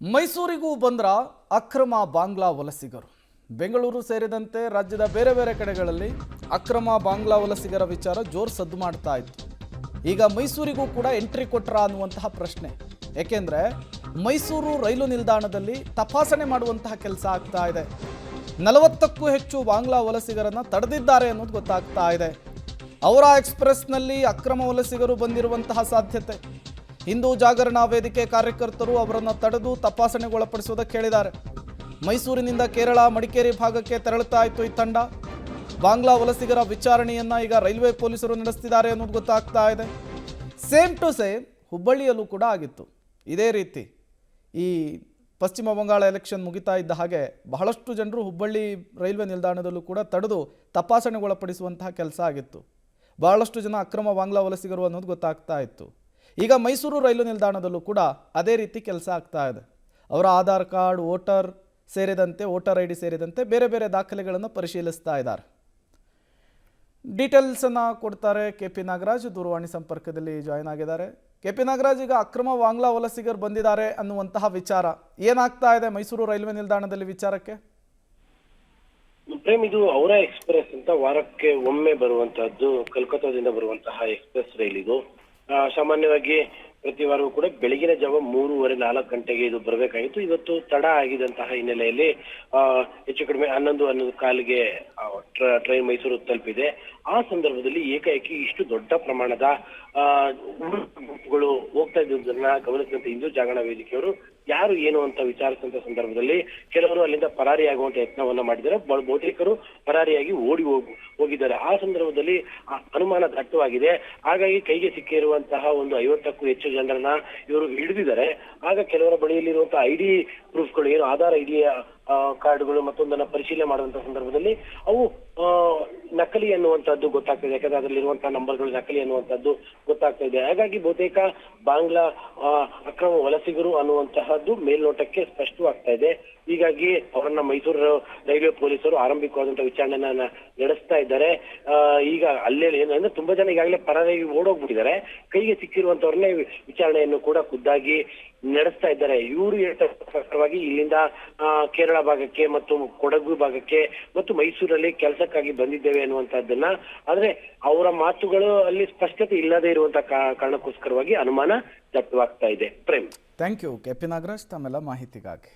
ಮೈಸೂರಿಗೂ ಬಂದ್ರ ಅಕ್ರಮ ಬಾಂಗ್ಲಾ ವಲಸಿಗರು. ಬೆಂಗಳೂರು ಸೇರಿದಂತೆ ರಾಜ್ಯದ ಬೇರೆ ಬೇರೆ ಕಡೆಗಳಲ್ಲಿ ಅಕ್ರಮ ಬಾಂಗ್ಲಾ ವಲಸಿಗರ ವಿಚಾರ ಜೋರು ಸದ್ದು ಮಾಡ್ತಾ ಇತ್ತು. ಈಗ ಮೈಸೂರಿಗೂ ಕೂಡ ಎಂಟ್ರಿ ಕೊಟ್ರ ಅನ್ನುವಂತಹ ಪ್ರಶ್ನೆ. ಏಕೆಂದ್ರೆ ಮೈಸೂರು ರೈಲು ನಿಲ್ದಾಣದಲ್ಲಿ ತಪಾಸಣೆ ಮಾಡುವಂತಹ ಕೆಲಸ ಆಗ್ತಾ ಇದೆ. 40ಕ್ಕೂ ಹೆಚ್ಚು ಬಾಂಗ್ಲಾ ವಲಸಿಗರನ್ನ ತಡೆದಿದ್ದಾರೆ ಅನ್ನೋದು ಗೊತ್ತಾಗ್ತಾ ಇದೆ. ಔರಾ ಎಕ್ಸ್‌ಪ್ರೆಸ್‌ನಲ್ಲಿ ಅಕ್ರಮ ವಲಸಿಗರು ಬಂದಿರುವಂತಹ ಸಾಧ್ಯತೆ. ಹಿಂದೂ ಜಾಗರಣಾ ವೇದಿಕೆ ಕಾರ್ಯಕರ್ತರು ಅವರನ್ನು ತಡೆದು ತಪಾಸಣೆಗೊಳಪಡಿಸುವುದಕ್ಕೆ ಹೇಳಿದ್ದಾರೆ. ಮೈಸೂರಿನಿಂದ ಕೇರಳ ಮಡಿಕೇರಿ ಭಾಗಕ್ಕೆ ತೆರಳುತ್ತಾ ಇತ್ತು ಈ ತಂಡ. ಬಾಂಗ್ಲಾ ವಲಸಿಗರ ವಿಚಾರಣೆಯನ್ನ ಈಗ ರೈಲ್ವೆ ಪೊಲೀಸರು ನಡೆಸ್ತಿದ್ದಾರೆ ಅನ್ನೋದು ಗೊತ್ತಾಗ್ತಾ ಇದೆ. ಸೇಮ್ ಟು ಸೇಮ್ ಹುಬ್ಬಳ್ಳಿಯಲ್ಲೂ ಕೂಡ ಆಗಿತ್ತು ಇದೇ ರೀತಿ. ಈ ಪಶ್ಚಿಮ ಬಂಗಾಳ ಎಲೆಕ್ಷನ್ ಮುಗಿತಾ ಇದ್ದ ಹಾಗೆ ಬಹಳಷ್ಟು ಜನರು ಹುಬ್ಬಳ್ಳಿ ರೈಲ್ವೆ ನಿಲ್ದಾಣದಲ್ಲೂ ಕೂಡ ತಡೆದು ತಪಾಸಣೆಗೊಳಪಡಿಸುವಂತಹ ಕೆಲಸ ಆಗಿತ್ತು. ಬಹಳಷ್ಟು ಜನ ಅಕ್ರಮ ಬಾಂಗ್ಲಾ ವಲಸಿಗರು ಅನ್ನೋದು ಗೊತ್ತಾಗ್ತಾ ಇತ್ತು. ಈಗ ಮೈಸೂರು ರೈಲು ನಿಲ್ದಾಣದಲ್ಲೂ ಕೂಡ ಅದೇ ರೀತಿ ಕೆಲಸ ಆಗ್ತಾ ಇದೆ. ಅವರ Aadhaar card, voter I D ಸೇರಿದಂತೆ ಬೇರೆ ಬೇರೆ ದಾಖಲೆಗಳನ್ನು ಪರಿಶೀಲಿಸ್ತಾ ಇದ್ದಾರೆ. ಡೀಟೇಲ್ಸನ್ನು ಕೊಡ್ತಾರೆ KP ನಾಗರಾಜ್, ದೂರವಾಣಿ ಸಂಪರ್ಕದಲ್ಲಿ ಜಾಯ್ನ್ ಆಗಿದ್ದಾರೆ. KP ನಾಗರಾಜ್, ಈಗ ಅಕ್ರಮ ಬಾಂಗ್ಲಾ ವಲಸಿಗರು ಬಂದಿದ್ದಾರೆ ಅನ್ನುವಂತಹ ವಿಚಾರ ಏನಾಗ್ತಾ ಇದೆ ಮೈಸೂರು ರೈಲ್ವೆ ನಿಲ್ದಾಣದಲ್ಲಿ ವಿಚಾರಕ್ಕೆ? ಪ್ರೇಮ್, ಇದು ಔರಾ ಎಕ್ಸ್‌ಪ್ರೆಸ್ ಅಂತ ವಾರಕ್ಕೆ ಒಮ್ಮೆ ಬರುವಂತಹದ್ದು, ಕಲ್ಕತ್ತಾದಿಂದ ಬರುವಂತಹ ಎಕ್ಸ್‌ಪ್ರೆಸ್ ರೈಲ್ ಇದು. ಸಾಮಾನ್ಯವಾಗಿ ಪ್ರತಿ ವಾರವೂ ಕೂಡ ಬೆಳಗಿನ ಜಾವ 3:30-4 ಗಂಟೆಗೆ ಇದು ಬರಬೇಕಾಗಿತ್ತು. ಇವತ್ತು ತಡ ಆಗಿದಂತಹ ಹಿನ್ನೆಲೆಯಲ್ಲಿ ಹೆಚ್ಚು ಕಡಿಮೆ 11-11:15ಗೆ ಟ್ರೈನ್ ಮೈಸೂರು ತಲುಪಿದೆ. ಆ ಸಂದರ್ಭದಲ್ಲಿ ಏಕಾಏಕಿ ಇಷ್ಟು ದೊಡ್ಡ ಪ್ರಮಾಣದ ಗುಂಪುಗಳು ಹೋಗ್ತಾ ಇದ್ದುದನ್ನ ಗಮನಿಸಿದಂತ ಹಿಂದೂ ಜಾಗರಣಾ ವೇದಿಕೆಯವರು ಯಾರು ಏನು ಅಂತ ವಿಚಾರಿಸಿದಂತ ಸಂದರ್ಭದಲ್ಲಿ ಕೆಲವರು ಅಲ್ಲಿಂದ ಪರಾರಿಯಾಗುವಂತ ಯತ್ನವನ್ನ ಮಾಡಿದ್ದಾರೆ. ಬಹುತೇಕರು ಪರಾರಿಯಾಗಿ ಹೋಗಿದ್ದಾರೆ. ಆ ಸಂದರ್ಭದಲ್ಲಿ ಅನುಮಾನ ದಟ್ಟವಾಗಿದೆ. ಹಾಗಾಗಿ ಕೈಗೆ ಸಿಕ್ಕಿರುವಂತಹ ಒಂದು 50ಕ್ಕೂ ಹೆಚ್ಚು ಜನರನ್ನ ಇವರು ಹಿಡಿದಿದ್ದಾರೆ. ಆಗ ಕೆಲವರ ಬಳಿಯಲ್ಲಿರುವಂತಹ ID ಪ್ರೂಫ್ಗಳು, ಏನು ಆಧಾರ್ ID ಕಾರ್ಡ್ಗಳು ಮತ್ತೊಂದನ್ನ ಪರಿಶೀಲನೆ ಮಾಡುವಂತಹ ಸಂದರ್ಭದಲ್ಲಿ ಅವು ನಕಲಿ ಅನ್ನುವಂಥದ್ದು ಗೊತ್ತಾಗ್ತದೆ. ಯಾಕಂದ್ರೆ ಅದರಲ್ಲಿರುವಂತಹ ನಂಬರ್ಗಳು ನಕಲಿ ಅನ್ನುವಂಥದ್ದು ಗೊತ್ತಾಗ್ತಾ ಇದೆ. ಹಾಗಾಗಿ ಬಹುತೇಕ ಬಾಂಗ್ಲಾ ಅಕ್ರಮ ವಲಸಿಗರು ಅನ್ನುವಂತಹದ್ದು ಮೇಲ್ನೋಟಕ್ಕೆ ಸ್ಪಷ್ಟವಾಗ್ತಾ ಇದೆ. ಹೀಗಾಗಿ ಅವರನ್ನ ಮೈಸೂರು ರೈಲ್ವೆ ಪೊಲೀಸರು ಆರಂಭಿಕವಾದಂತಹ ವಿಚಾರಣೆಯನ್ನ ನಡೆಸ್ತಾ ಇದ್ದಾರೆ. ಈಗ ಅಲ್ಲೇ ಏನಂದ್ರೆ ತುಂಬಾ ಜನ ಈಗಾಗಲೇ ಪರಾರಿಯಾಗಿ ಓಡೋಗ್ಬಿಟ್ಟಿದ್ದಾರೆ. ಕೈಗೆ ಸಿಕ್ಕಿರುವಂತವ್ರನ್ನೇ ವಿಚಾರಣೆಯನ್ನು ಕೂಡ ಖುದ್ದಾಗಿ ನಡೆಸ್ತಾ ಇದ್ದಾರೆ. ಇವರು ಪ್ರಕಾರವಾಗಿ ಇಲ್ಲಿಂದ ಕೇರಳ ಭಾಗಕ್ಕೆ ಮತ್ತು ಕೊಡಗು ಭಾಗಕ್ಕೆ ಮತ್ತು ಮೈಸೂರಲ್ಲಿ ಕೆಲಸಕ್ಕಾಗಿ ಬಂದಿದ್ದೇವೆ ಅನ್ನುವಂಥದ್ದನ್ನ, ಆದ್ರೆ ಅವರ ಮಾತುಗಳು ಅಲ್ಲಿ ಸ್ಪಷ್ಟತೆ ಇಲ್ಲದೆ ಇರುವಂತಹ ಕಾರಣಕ್ಕೋಸ್ಕರವಾಗಿ ಅನುಮಾನ ದಟ್ಟವಾಗ್ತಾ ಇದೆ. Prem, thank you KP Nagaraj ತಮ್ಮೆಲ್ಲ ಮಾಹಿತಿಗಾಗಿ.